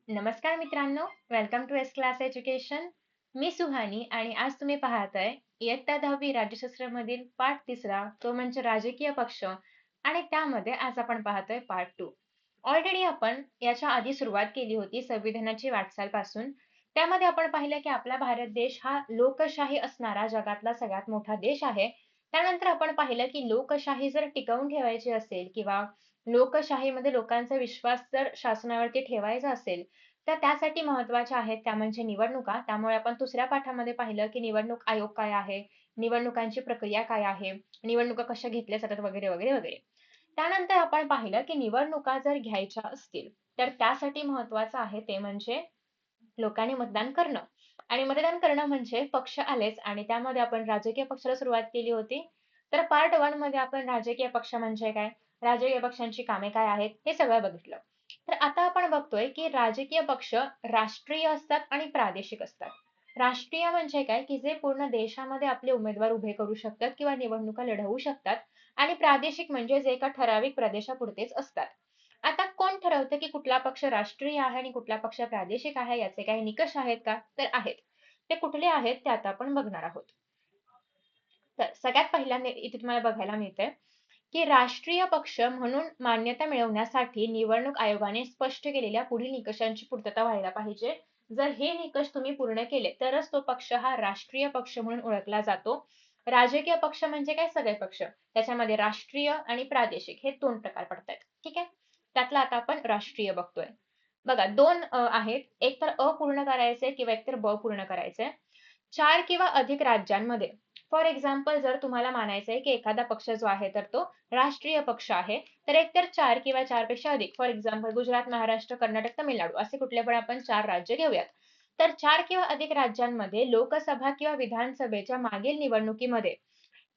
नमस्कार मित्रांनो, welcome to S class education. मी सुहानी आणि आज तुम्ही पाहताय इयत्ता 10वी राज्यशास्त्रामधील पाठ तिसरा, तो म्हणजे राजकीय पक्ष. आणि त्यामध्ये आज आपण पाहतोय पार्ट 2. ऑलरेडी आपण याच्या आधी सुरुवात केली होती संविधानाची वाटचाल पासून. त्यामध्ये आपण पाहिलं की आपला भारत देश हा लोकशाही असणारा जगातला सगळ्यात मोठा देश आहे. त्यानंतर आपण पाहिलं की लोकशाही जर टिकवून ठेवायची असेल किंवा लोकशाहीमध्ये लोकांचा विश्वास जर शासनावरती ठेवायचा असेल, तर त्यासाठी महत्त्वाच्या आहेत त्या म्हणजे निवडणुका. त्यामुळे आपण दुसऱ्या पाठामध्ये पाहिलं की निवडणूक आयोग काय आहे, निवडणुकांची प्रक्रिया काय आहे, निवडणुका कशा घेतल्या जातात वगैरे वगैरे वगैरे. त्यानंतर आपण पाहिलं की निवडणुका जर घ्यायच्या असतील, तर त्यासाठी महत्त्वाचं आहे ते म्हणजे लोकांनी मतदान करणं. आणि मतदान करणं म्हणजे पक्ष आलेच आणि त्यामध्ये आपण राजकीय पक्षाला सुरुवात केली होती. तर पार्ट 1 मध्ये आपण राजकीय पक्ष म्हणजे काय, राजकीय पक्षांची कामे काय आहेत, हे सगळं बघितलं. तर आता आपण बघतोय की राजकीय पक्ष राष्ट्रीय असतात आणि प्रादेशिक असतात. राष्ट्रीय म्हणजे काय, की जे पूर्ण देशामध्ये आपले उमेदवार उभे करू शकतात किंवा निवडणुका लढवू शकतात. आणि प्रादेशिक म्हणजे जे एका ठराविक प्रदेशापुरतेच असतात. आता कोण ठरवतं की कुठला पक्ष राष्ट्रीय आहे आणि कुठला पक्ष प्रादेशिक आहे, याचे काही निकष आहेत का? तर आहेत. ते कुठले आहेत ते आता आपण बघणार आहोत. तर सगळ्यात पहिल्यांदा इथे तुम्हाला बघायला मिळतंय की राष्ट्रीय पक्ष म्हणून मान्यता मिळवण्यासाठी निवडणूक आयोगाने स्पष्ट केलेल्या पुढील निकषांची पूर्तता व्हायला पाहिजे. जर हे निकष तुम्ही पूर्ण केले तरच तो पक्ष हा राष्ट्रीय पक्ष म्हणून ओळखला जातो. राजकीय पक्ष म्हणजे काय, सगळे पक्ष. त्याच्यामध्ये राष्ट्रीय आणि प्रादेशिक हे दोन प्रकार पडतात. ठीक आहे. त्यातला आता आपण राष्ट्रीय बघतोय. बघा दोन आहेत. एक तर अ पूर्ण करायचंय किंवा एक तर ब पूर्ण करायचंय. 4 किंवा अधिक राज्यांमध्ये, फॉर एक्झाम्पल जर तुम्हाला मानायचंय की एखादा पक्ष जो आहे तर तो राष्ट्रीय पक्ष आहे, तर एकतर 4 किंवा 4 पेक्षा अधिक, फॉर एक्झाम्पल गुजरात, महाराष्ट्र, कर्नाटक, तामिळनाडू असे कुठले पण आपण 4 राज्य घेऊयात. तर 4 किंवा अधिक राज्यांमध्ये लोकसभा किंवा विधानसभेच्या मागील निवडणुकीमध्ये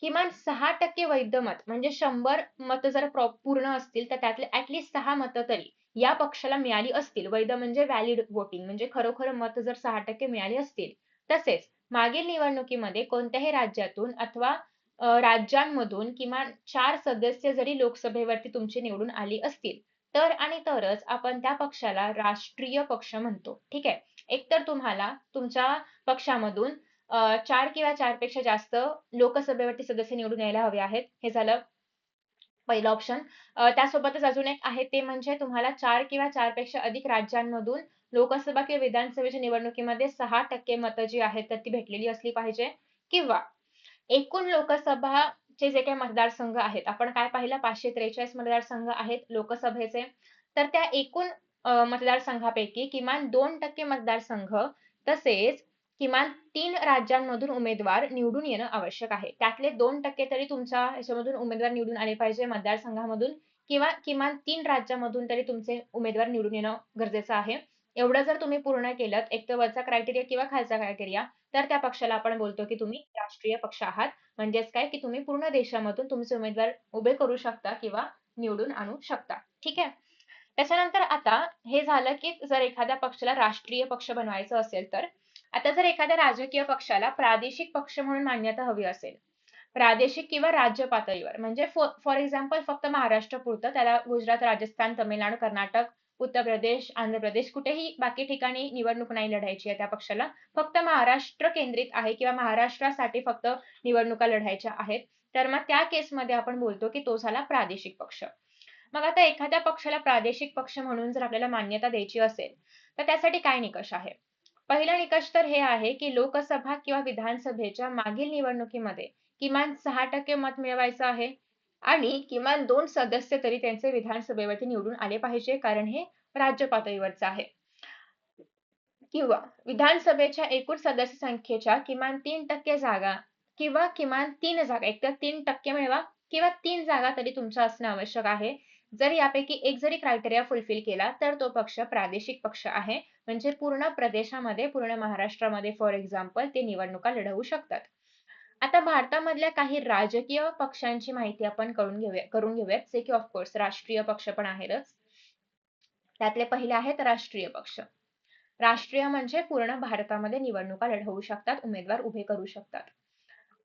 किमान 6% वैध मत म्हणजे 100 मत जर पूर्ण असतील, तर त्यातले ॲटलीस्ट 6 मतं तरी या पक्षाला मिळाली असतील. वैध म्हणजे व्हॅलिड वोटिंग म्हणजे खरोखर मत जर 6% मिळाली असतील. तसेच मागील निवडणुकीमध्ये कोणत्याही राज्यातून अथवा राज्यांमधून किमान 4 सदस्य जरी लोकसभेवरती तुमची निवडून आली असतील, तर आणि तरच आपण त्या पक्षाला राष्ट्रीय पक्ष म्हणतो. ठीक आहे. एकतर तुम्हाला तुमच्या पक्षामधून 4 किंवा 4 पेक्षा जास्त लोकसभेवरती सदस्य निवडून यायला हवे आहेत. हे झालं पहिलं ऑप्शन. त्यासोबतच अजून एक आहे ते म्हणजे तुम्हाला 4 किंवा 4 पेक्षा अधिक राज्यांमधून लोकसभा किंवा विधानसभेच्या निवडणुकीमध्ये 6% मतं जी आहेत तर ती भेटलेली असली पाहिजे. किंवा एकूण लोकसभाचे जे काही मतदारसंघ आहेत, आपण काय पाहिलं 543 मतदारसंघ आहेत लोकसभेचे. तर त्या एकूण मतदारसंघापैकी किमान 2% मतदारसंघ तसेच किमान 3 राज्यांमधून उमेदवार निवडून येणं आवश्यक आहे. त्यातले 2% तरी तुमच्या ह्याच्यामधून उमेदवार निवडून आले पाहिजे मतदारसंघामधून किंवा किमान 3 राज्यामधून तरी तुमचे उमेदवार निवडून येणं गरजेचं आहे. एवढं जर तुम्ही पूर्ण केलंत, एक तर वरचा क्रायटेरिया किंवा खालचा क्रायटेरिया, तर त्या पक्षाला आपण बोलतो की तुम्ही राष्ट्रीय पक्ष आहात. म्हणजेच काय, की तुम्ही पूर्ण देशामधून तुमचे उमेदवार उभे करू शकता किंवा निवडून आणू शकता. ठीक आहे. त्याच्यानंतर आता हे झालं की जर एखाद्या पक्षाला राष्ट्रीय पक्ष बनवायचं असेल तर. आता जर एखाद्या राजकीय पक्षाला प्रादेशिक पक्ष म्हणून मान्यता हवी असेल, प्रादेशिक किंवा राज्य पातळीवर म्हणजे फॉर एक्झाम्पल फक्त महाराष्ट्रापुरतं त्याला गुजरात, राजस्थान, तमिळनाडू, कर्नाटक, उत्तर प्रदेश, आंध्र प्रदेश कुठेही बाकी ठिकाणी निवडणूक नाही लढायची आहे त्या पक्षाला. फक्त महाराष्ट्र केंद्रित आहे किंवा महाराष्ट्रासाठी फक्त निवडणुका लढायच्या आहेत. तर मग त्या केसमध्ये आपण बोलतो की तो झाला प्रादेशिक पक्ष. मग आता एखाद्या पक्षाला प्रादेशिक पक्ष म्हणून जर आपल्याला मान्यता द्यायची असेल, तर त्यासाठी काय निकष आहे? पहिला निकष तर हे आहे की लोकसभा किंवा विधानसभेच्या मागील निवडणुकीमध्ये किमान 6% मत मिळवायचं आहे आणि किमान 2 सदस्य तरी त्यांचे विधानसभेवरती निवडून आले पाहिजे, कारण हे राज्य पातळीवरचं आहे. किंवा विधानसभेच्या एकूण सदस्य संख्येच्या किमान 3% जागा किंवा किमान 3 जागा, एकतर 3% मिळवा किंवा 3 जागा तरी तुमच्या असणं आवश्यक आहे. जर यापैकी एक जरी क्रायटेरिया फुलफिल केला, तर तो पक्ष प्रादेशिक पक्ष आहे. म्हणजे पूर्ण प्रदेशामध्ये, पूर्ण महाराष्ट्रामध्ये फॉर एक्झाम्पल ते निवडणुका लढवू शकतात. आता भारतामधल्या काही राजकीय पक्षांची माहिती आपण करून घेऊयात, जे की ऑफकोर्स राष्ट्रीय पक्ष पण आहेतच. त्यातले पहिले आहेत राष्ट्रीय पक्ष. राष्ट्रीय म्हणजे पूर्ण भारतामध्ये निवडणुका लढवू शकतात, उमेदवार उभे करू शकतात.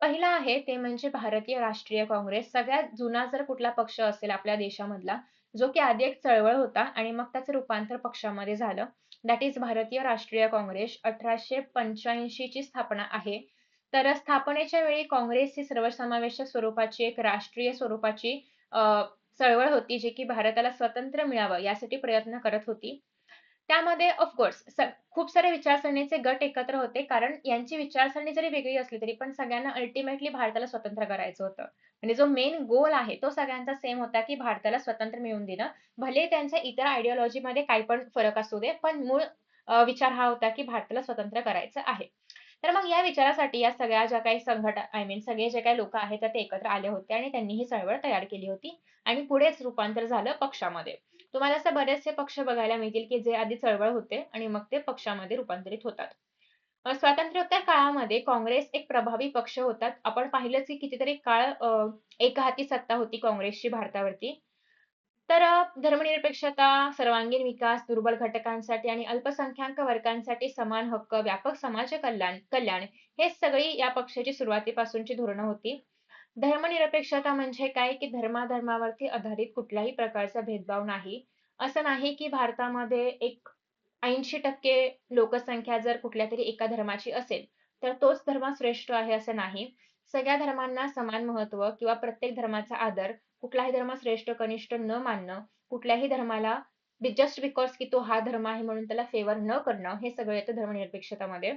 पहिला आहे ते म्हणजे भारतीय राष्ट्रीय काँग्रेस. सगळ्यात जुना जर कुठला पक्ष असेल आपल्या देशामधला, जो की आधी एक चळवळ होता आणि मग त्याचं रूपांतर पक्षामध्ये झालं. दॅट इज भारतीय राष्ट्रीय काँग्रेस. 1885 ची स्थापना आहे. तर स्थापनेच्या वेळी काँग्रेस ही सर्वसमावेशक स्वरूपाची एक राष्ट्रीय स्वरूपाची चळवळ होती, जी की भारताला स्वातंत्र्य मिळावं यासाठी प्रयत्न करत होती. त्यामध्ये ऑफकोर्स खूप सारे विचारसरणीचे गट एकत्र होते, कारण यांची विचारसरणी जरी वेगळी असली तरी पण सगळ्यांना अल्टिमेटली भारताला स्वतंत्र करायचं होतं. म्हणजे जो मेन गोल आहे तो सगळ्यांचा सेम होता, की भारताला स्वातंत्र्य मिळवून देणं. भले त्यांच्या इतर आयडिओलॉजीमध्ये काही पण फरक असू दे, पण मूळ विचार हा होता, की भारताला स्वतंत्र करायचं आहे. तर मग या विचारासाठी या सगळ्या ज्या काही आय मीन सगळे जे काही लोक आहेत तर ते एकत्र आले होते आणि त्यांनी ही चळवळ तयार केली होती आणि पुढेच रूपांतर झालं पक्षामध्ये. तुम्हाला असे बरेचसे पक्ष बघायला मिळतील, की जे आधी चळवळ होते आणि मग ते पक्षामध्ये रूपांतरित होतात. स्वातंत्र्योत्तर काळामध्ये काँग्रेस एक प्रभावी पक्ष होता. आपण पाहिलंच की कितीतरी काळ एकहाती सत्ता होती काँग्रेसची भारतावरती. तर धर्मनिरपेक्षता, सर्वांगीण विकास, दुर्बल घटकांसाठी आणि अल्पसंख्याक वर्गांसाठी समान हक्क, व्यापक समाज कल्याण कल्याण हे सगळी या पक्षाची सुरुवातीपासूनची धोरणं होती. धर्मनिरपेक्षता म्हणजे काय, की धर्माधर्मावरती आधारित कुठल्याही प्रकारचा भेदभाव नाही. असं नाही की भारतामध्ये एक 80% लोकसंख्या जर कुठल्यातरी एका धर्माची असेल, तर तोच धर्म श्रेष्ठ आहे असं नाही. सगळ्या धर्मांना समान महत्त्व किंवा प्रत्येक धर्माचा आदर, कुठलाही धर्म श्रेष्ठ कनिष्ठ न मानणं, कुठल्याही धर्माला जस्ट बिकॉज की तो हा धर्म आहे म्हणून त्याला फेवर न करणं, हे सगळं येतं धर्मनिरपेक्षतामध्ये.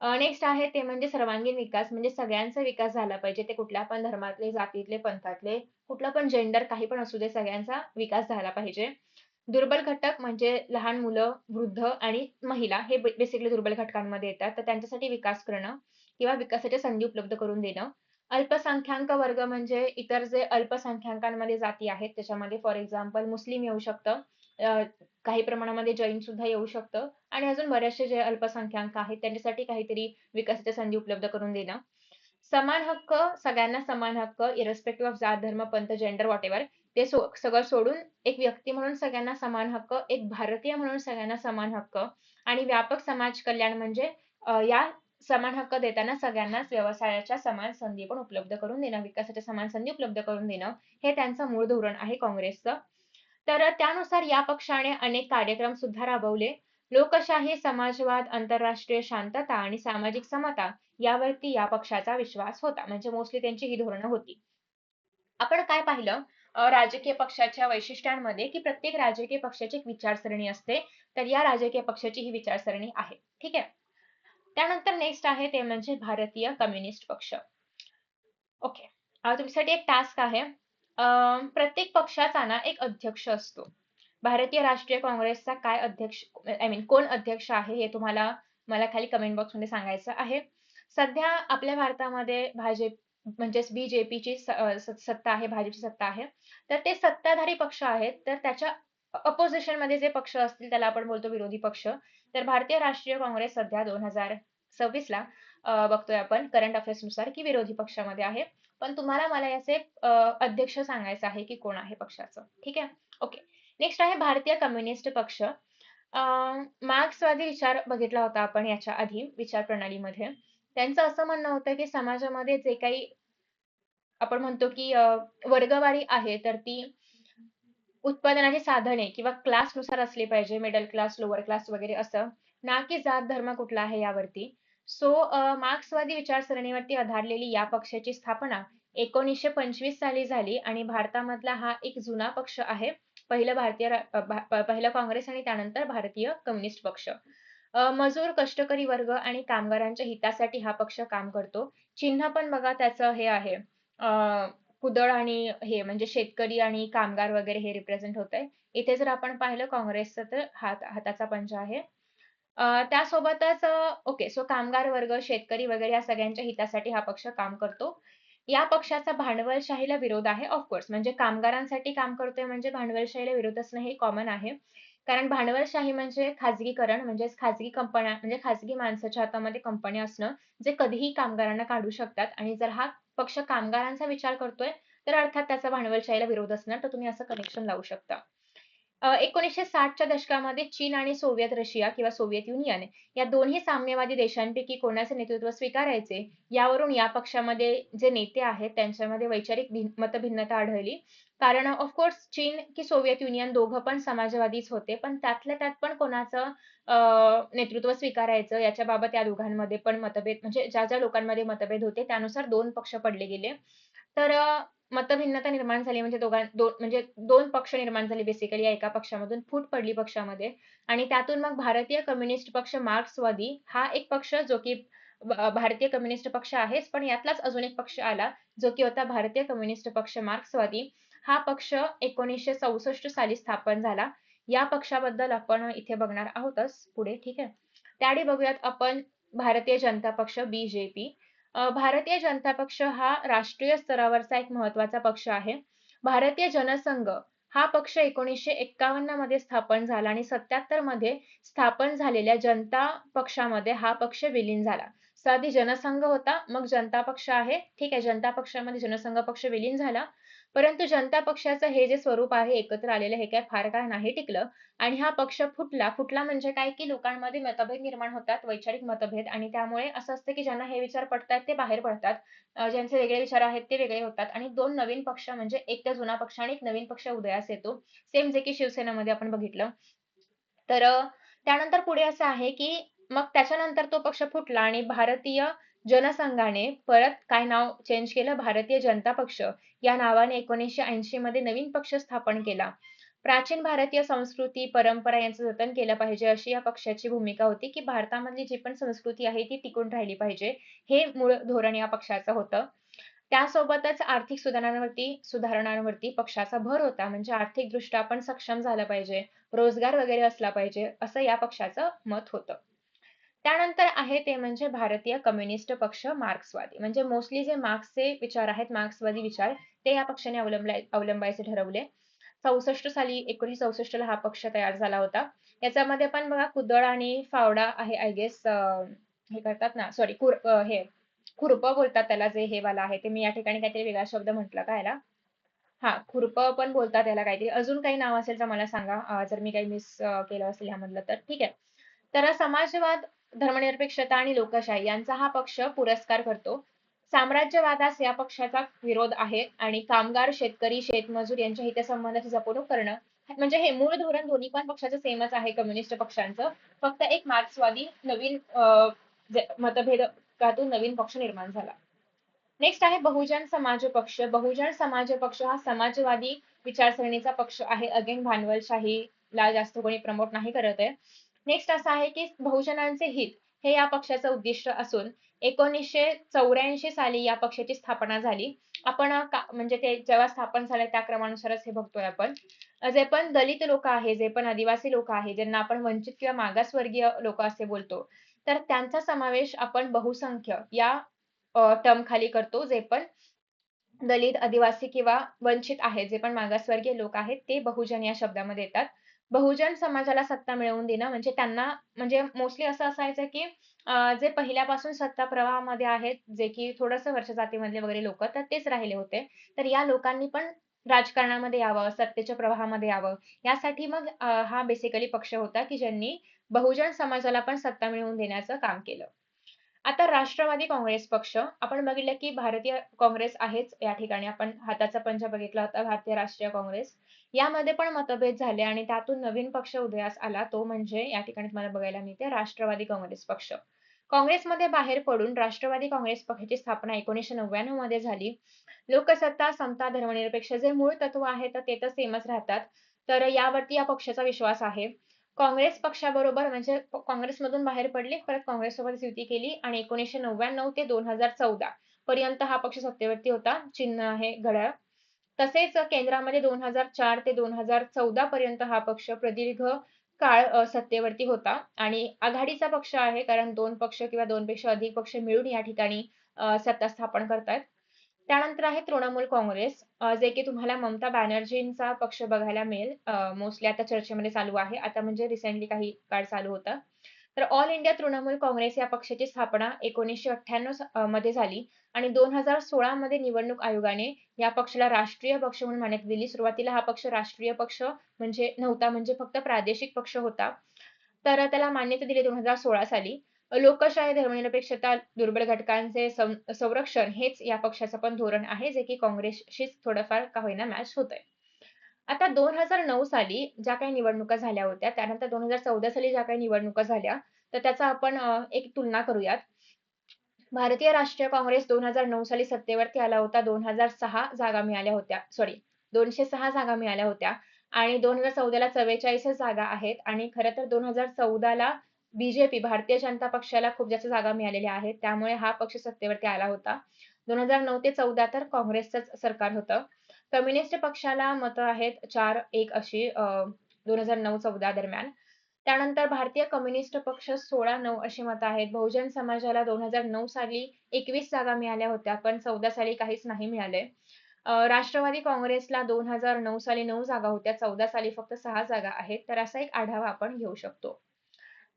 नेक्स्ट आहे ते म्हणजे सर्वांगीण विकास, म्हणजे सगळ्यांचा विकास झाला पाहिजे. ते कुठल्या पण धर्मातले, जातीतले, पंथातले, कुठला पण जेंडर काही पण असू दे, सगळ्यांचा विकास झाला पाहिजे. दुर्बल घटक म्हणजे लहान मुलं, वृद्ध आणि महिला हे बेसिकली दुर्बल घटकांमध्ये येतात. तर त्यांच्यासाठी विकास करणं किंवा विकासाच्या संधी उपलब्ध करून देणं. अल्पसंख्याक वर्ग म्हणजे इतर जे अल्पसंख्याकांमध्ये जाती आहेत, त्याच्यामध्ये फॉर एक्झाम्पल मुस्लिम येऊ शकतं. काही प्रमाणामध्ये जैन सुद्धा येऊ शकतं आणि अजून बरेचसे जे अल्पसंख्याक आहेत त्यांच्यासाठी काहीतरी विकासाच्या संधी उपलब्ध करून देणं. समान हक्क, सगळ्यांना समान हक्क इरेस्पेक्टिव्ह ऑफ जात, धर्म, पंथ, जेंडर, व्हॉटएव्हर ते सगळं सोडून एक व्यक्ती म्हणून सगळ्यांना समान हक्क, एक भारतीय म्हणून सगळ्यांना समान हक्क आणि व्यापक समाज कल्याण म्हणजे या समान हक्क देताना सगळ्यांनाच व्यवसायाच्या समान संधी पण उपलब्ध करून देणं, विकासाच्या समान संधी उपलब्ध करून देणं, हे त्यांचं मूळ धोरण आहे काँग्रेसचं. तर त्यानुसार या पक्षाने अनेक कार्यक्रम सुद्धा राबवले. लोकशाही, समाजवाद, आंतरराष्ट्रीय शांतता आणि सामाजिक समता यावरती या पक्षाचा विश्वास होता. म्हणजे मोस्टली त्यांची ही धोरणं होती. आपण काय पाहिलं राजकीय पक्षाच्या वैशिष्ट्यांमध्ये, की प्रत्येक राजकीय पक्षाची एक विचारसरणी असते. तर या राजकीय पक्षाची ही विचारसरणी आहे. ठीक आहे. त्यानंतर नेक्स्ट आहे ते म्हणजे भारतीय कम्युनिस्ट पक्ष. ओके. तुमच्यासाठी एक टास्क आहे. प्रत्येक पक्षाचा ना एक अध्यक्ष असतो. भारतीय राष्ट्रीय काँग्रेसचा काय अध्यक्ष आय मीन कोण अध्यक्ष आहे हे तुम्हाला मला खाली कमेंट बॉक्समध्ये सांगायचं आहे. सध्या आपल्या भारतामध्ये म्हणजेच बीजेपीची सत्ता आहे, भाजपची सत्ता आहे. तर ते सत्ताधारी पक्ष आहेत. तर त्याच्या अपोझिशन मध्ये जे पक्ष असतील त्याला आपण बोलतो विरोधी पक्ष. तर भारतीय राष्ट्रीय काँग्रेस सध्या 2026 ला बघतोय आपण करंट अफेअर्स नुसार की विरोधी पक्षामध्ये आहे. पण तुम्हाला मला याचे अध्यक्ष सांगायचं आहे की कोण आहे पक्षाचं. ठीक आहे. ओके. नेक्स्ट आहे भारतीय कम्युनिस्ट पक्ष. मार्क्सवादी विचार बघितला होता आपण याच्या आधी विचार प्रणालीमध्ये. त्यांचं असं म्हणणं होतं की समाजामध्ये जे काही आपण म्हणतो की वर्गवारी आहे तर ती उत्पादनाची साधने किंवा क्लासनुसार असली पाहिजे. मिडल क्लास, लोअर क्लास वगैरे असं. ना की जात धर्म कुठला आहे यावरती. सो मार्क्सवादी विचारसरणीवरती आधारलेली या पक्षाची स्थापना 1925 साली झाली आणि भारतामधला हा एक जुना पक्ष आहे. पहिलं काँग्रेस आणि त्यानंतर भारतीय कम्युनिस्ट पक्ष. मजूर, कष्टकरी वर्ग आणि कामगारांच्या हितासाठी हा पक्ष काम करतो. चिन्ह पण बघा त्याचं हे आहे. कुदळ आणि हे म्हणजे शेतकरी आणि कामगार वगैरे हे रिप्रेझेंट होतंय. इथे जर आपण पाहिलं काँग्रेसचं तर हाताचा पंजा आहे. त्यासोबतच ओके सो कामगार वर्ग, शेतकरी वगैरे या सगळ्यांच्या हितासाठी हा पक्ष काम करतो. या पक्षाचा भांडवलशाहीला विरोध आहे ऑफकोर्स. म्हणजे कामगारांसाठी काम करतोय म्हणजे भांडवलशाहीला विरोध असणं हे कॉमन आहे. कारण भांडवलशाही म्हणजे खाजगीकरण म्हणजेच खाजगी कंपन्या म्हणजे खाजगी माणसाच्या हातामध्ये कंपन्या असणं, जे कधीही कामगारांना काढू शकतात आणि जर हा पक्ष कामगारांचा विचार करतोय, तर अर्थात त्याचा भांडवलशाहीला विरोध असणार. तर तुम्ही असं कनेक्शन लावू शकता. 1960च्या दशकामध्ये चीन आणि सोव्हिएत रशिया किंवा सोव्हिएत युनियन या दोन्ही साम्यवादी देशांपैकी कोणाचे नेतृत्व स्वीकारायचे यावरून या पक्षामध्ये जे नेते आहेत त्यांच्यामध्ये वैचारिक मतभिन्नता आढळली. कारण ऑफकोर्स चीन की सोव्हिएत युनियन दोघं पण समाजवादीच होते, पण त्यातल्या त्यात पण कोणाचं नेतृत्व स्वीकारायचं याच्याबाबत या दोघांमध्ये पण मतभेद म्हणजे ज्या ज्या लोकांमध्ये मतभेद होते त्यानुसार दोन पक्ष पडले गेले. तर मतभिन्नता निर्माण झाली म्हणजे म्हणजे दोन पक्ष निर्माण झाले बेसिकली या एका पक्षामधून फूट पडली पक्षामध्ये आणि त्यातून मग भारतीय कम्युनिस्ट पक्ष मार्क्सवादी हा एक पक्ष जो की भारतीय कम्युनिस्ट पक्ष आहेच पण यातलाच अजून एक पक्ष आला जो की होता भारतीय कम्युनिस्ट पक्ष मार्क्सवादी. हा पक्ष 1964 साली स्थापन झाला. या पक्षाबद्दल आपण इथे बघणार आहोतच पुढे, ठीक आहे. त्याआधी बघूयात आपण भारतीय जनता पक्ष बीजेपी. भारतीय जनता पक्ष हा राष्ट्रीय स्तरावरचा एक महत्वाचा पक्ष आहे. भारतीय जनसंघ हा पक्ष 1951 मध्ये स्थापन झाला आणि 77 मध्ये स्थापन झालेल्या जनता पक्षामध्ये हा पक्ष विलीन झाला. आधी जनसंघ होता, मग जनता पक्ष आहे. ठीक आहे, जनता पक्षामध्ये जनसंघ पक्ष विलीन झाला. परंतु जनता पक्षाचं हे जे स्वरूप आहे एकत्र आलेलं हे काय फार काळ नाही टिकलं आणि हा पक्ष फुटला. फुटला म्हणजे काय की लोकांमध्ये मतभेद निर्माण होतात, वैचारिक मतभेद आणि त्यामुळे असं असतं की ज्यांना हे विचार पटतात ते बाहेर पडतात. ज्यांचे वेगळे विचार आहेत ते वेगळे होतात आणि दोन नवीन पक्ष म्हणजे एक तर जुना पक्ष आणि एक नवीन पक्ष उदयास येतो. सेम जे की शिवसेनेमध्ये आपण बघितलं. तर त्यानंतर पुढे असं आहे की मग त्याच्यानंतर तो पक्ष फुटला आणि भारतीय जनसंघाने परत काय नाव चेंज केलं भारतीय जनता पक्ष या नावाने 1980 मध्ये नवीन पक्ष स्थापन केला. प्राचीन भारतीय संस्कृती, परंपरा यांचं जतन केलं पाहिजे अशी या पक्षाची भूमिका होती, की भारतामधली जी पण संस्कृती आहे ती टिकून राहिली पाहिजे. हे मूळ धोरण या पक्षाचं होतं. त्यासोबतच आर्थिक सुधारणांवरती पक्षाचा भर होता. म्हणजे आर्थिकदृष्ट्या आपण सक्षम झालं पाहिजे, रोजगार वगैरे असला पाहिजे, असं या पक्षाचं मत होतं. त्यानंतर आहे ते म्हणजे भारतीय कम्युनिस्ट पक्ष मार्क्सवादी. म्हणजे मोस्टली जे मार्क्सचे विचार आहेत, मार्क्सवादी विचार, ते या पक्षाने अवलंबायचे ठरवले. 64 साली 1964 ला हा पक्ष तयार झाला होता. याच्यामध्ये पण बघा कुदळ आणि फावडा आहे आय गेस हे करतात ना सॉरी हे खुरपं बोलतात त्याला जे हे वाला आहे ते मी या ठिकाणी काहीतरी वेगळा शब्द म्हटलं का याला. हा खुरपं पण बोलतात याला काहीतरी अजून काही नाव असेल तर मला सांगा जर मी काही मिस केलं असेल ह्यामधलं तर ठीक आहे. तर समाजवाद, धर्मनिरपेक्षता आणि लोकशाही यांचा हा पक्ष पुरस्कार करतो. साम्राज्यवादास या पक्षाचा विरोध आहे आणि कामगार, शेतकरी, शेतमजूर यांच्या हितसंबंधाची जपणूक करणं म्हणजे हे मूळ धोरण दोन्ही पण पक्षाचं सेमच आहे कम्युनिस्ट पक्षांचं. फक्त एक मार्क्सवादी नवीन मतभेदातून नवीन पक्ष निर्माण झाला. नेक्स्ट आहे बहुजन समाज पक्ष. बहुजन समाज पक्ष हा समाजवादी विचारसरणीचा पक्ष आहे. अगेन भांडवलशाहीला जास्त कोणी प्रमोट नाही करत आहे. नेक्स्ट असं आहे की बहुजनांचे हित हे या पक्षाचं उद्दिष्ट असून 1984 साली या पक्षाची स्थापना झाली. आपण म्हणजे ते जेव्हा स्थापन झाले त्या क्रमानुसारच हे बघतोय आपण. जे पण दलित लोक आहे, जे पण आदिवासी लोक आहे, ज्यांना आपण वंचित किंवा मागासवर्गीय लोक असे बोलतो, तर त्यांचा समावेश आपण बहुसंख्य या टर्म खाली करतो. जे पण दलित, आदिवासी किंवा वंचित आहेत, जे पण मागासवर्गीय लोक आहेत, ते बहुजन या शब्दामध्ये येतात. बहुजन समाजाला सत्ता मिळवून देणं म्हणजे त्यांना म्हणजे मोस्टली असं असायचं की जे पहिल्यापासून सत्ता प्रवाहामध्ये आहेत, जे की थोडंसं वरच्या जातीमधले वगैरे लोक तर तेच राहिले होते. तर या लोकांनी पण राजकारणामध्ये यावं, सत्तेच्या प्रवाहामध्ये यावं, यासाठी मग हा बेसिकली पक्ष होता की ज्यांनी बहुजन समाजाला पण सत्ता मिळवून देण्याचं काम केलं. आता राष्ट्रवादी काँग्रेस पक्ष आपण बघितलं की भारतीय काँग्रेस आहेच या ठिकाणी आपण हाताचा पंजा बघितला होता भारतीय राष्ट्रीय काँग्रेस. यामध्ये पण मतभेद झाले आणि त्यातून नवीन पक्ष उदयास आला तो म्हणजे या ठिकाणी तुम्हाला बघायला मिळते राष्ट्रवादी काँग्रेस पक्ष. काँग्रेसमध्ये बाहेर पडून राष्ट्रवादी काँग्रेस पक्षाची स्थापना 1999 मध्ये झाली. लोकसत्ता, समता, धर्मनिरपेक्ष जे मूळ तत्व आहे तर ते तर सेमच राहतात. तर यावरती या पक्षाचा विश्वास आहे. काँग्रेस पक्षाबरोबर म्हणजे काँग्रेसमधून बाहेर पडले, परत काँग्रेससोबत युती केली आणि 1999 ते 2014 पर्यंत हा पक्ष सत्तेवरती होता. चिन्ह आहे घड्याळ. तसेच केंद्रामध्ये 2004 ते 2014 पर्यंत हा पक्ष प्रदीर्घ काळ सत्तेवरती होता आणि आघाडीचा पक्ष आहे कारण दोन पक्ष किंवा दोनपेक्षा अधिक पक्ष मिळून या ठिकाणी सत्ता स्थापन करतायत. त्यानंतर आहे तृणमूल काँग्रेस जे की तुम्हाला ममता बॅनर्जींचा पक्ष बघायला मिळेल. मोस्टली आता चर्चेमध्ये चालू आहे. आता म्हणजे रिसेंटली काही काळ चालू होता. तर ऑल इंडिया तृणमूल काँग्रेस या पक्षाची स्थापना 1998 मध्ये झाली आणि 2016 मध्ये निवडणूक आयोगाने या पक्षाला राष्ट्रीय पक्ष म्हणून मान्यता दिली. सुरुवातीला हा पक्ष राष्ट्रीय पक्ष म्हणजे नव्हता, म्हणजे फक्त प्रादेशिक पक्ष होता. तर त्याला मान्यता दिली 2016 साली. लोकशाही, धर्मनिरपेक्षता, दुर्बल घटकांचे संरक्षण हेच या पक्षाचं पण धोरण आहे, जे की काँग्रेसशीच थोडंफार का होईना मॅच होतंय. आता 2009 साली ज्या काही निवडणुका झाल्या होत्या, त्यानंतर 2014 साली ज्या काही निवडणुका झाल्या, तर त्याचा आपण एक तुलना करूयात. भारतीय राष्ट्रीय काँग्रेस 2009 साली सत्तेवरती आला होता. 2006 जागा मिळाल्या होत्या. सॉरी 206 जागा मिळाल्या होत्या आणि 2014 ला 44 जागा आहेत आणि खरं तर 2014 ला बीजेपी भारतीय जनता पक्षाला खूप जास्त जागा मिळालेल्या आहेत. त्यामुळे हा पक्ष सत्तेवरती आला होता. 2009 ते 14 तर काँग्रेसचंच सरकार होतं. कम्युनिस्ट पक्षाला मतं आहेत 4-1 अशी 2009-14 दरम्यान. त्यानंतर भारतीय कम्युनिस्ट पक्ष 16-9 अशी मतं आहेत. बहुजन समाजाला 2009 साली 21 जागा मिळाल्या होत्या, पण 14 साली काहीच नाही मिळाले. राष्ट्रवादी काँग्रेसला 2009 साली 9 जागा होत्या, 14 साली फक्त 6 जागा आहेत. तर असा एक आढावा आपण घेऊ शकतो.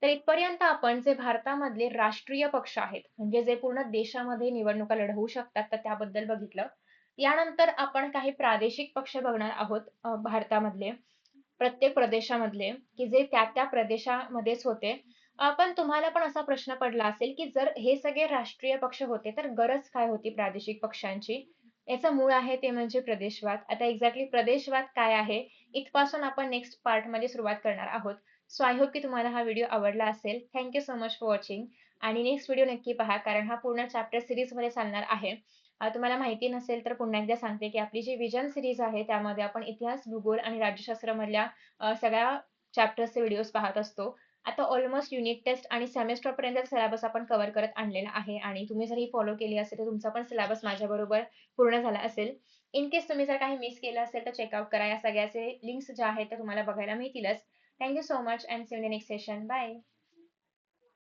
तर इथपर्यंत आपण जे भारतामधले राष्ट्रीय पक्ष आहेत, म्हणजे जे पूर्ण देशामध्ये निवडणुका लढवू शकतात, तर त्याबद्दल बघितलं. यानंतर आपण काही प्रादेशिक पक्ष बघणार आहोत भारतामधले. प्रत्येक प्रदेशामधले, की जे त्या प्रदेशामध्येच होते. पण तुम्हाला पण असा प्रश्न पडला असेल, की जर हे सगळे राष्ट्रीय पक्ष होते, तर गरज काय होती प्रादेशिक पक्षांची? याचं मूळ आहे ते म्हणजे प्रदेशवाद. आता एक्झॅक्टली प्रदेशवाद काय आहे, इथपासून आपण नेक्स्ट पार्टमध्ये सुरुवात करणार आहोत. सो आय होप की तुम्हाला हा व्हिडिओ आवडला असेल. Thank you so much for watching आणि नेक्स्ट व्हिडिओ नक्की पहा, कारण हा पूर्ण चॅप्टर सीरीजमध्ये चालणार आहे. तुम्हाला माहिती नसेल तर पुन्हा एकदा सांगते, की आपली जी विजन सीरीज आहे, त्यामध्ये आपण इतिहास, भूगोल आणि राज्यशास्त्रामधल्या सगळ्या चॅप्टर्सचे व्हिडिओज पाहत असतो. आता ऑलमोस्ट युनिट टेस्ट आणि सेमेस्टरपर्यंत सिलेबस आपण कव्हर करत आणलेला आहे आणि तुम्ही जर ही फॉलो केली असेल, तर तुमचा पण सिलेबस माझ्याबरोबर पूर्ण झाला असेल. इन केस तुम्ही जर काही मिस केलं असेल, तर चेकआउट करा. या सगळ्याचे लिंक्स ज्या आहेत, त्या तुम्हाला बघायला मिळतीलच. Thank you so much and see you in the next session. Bye.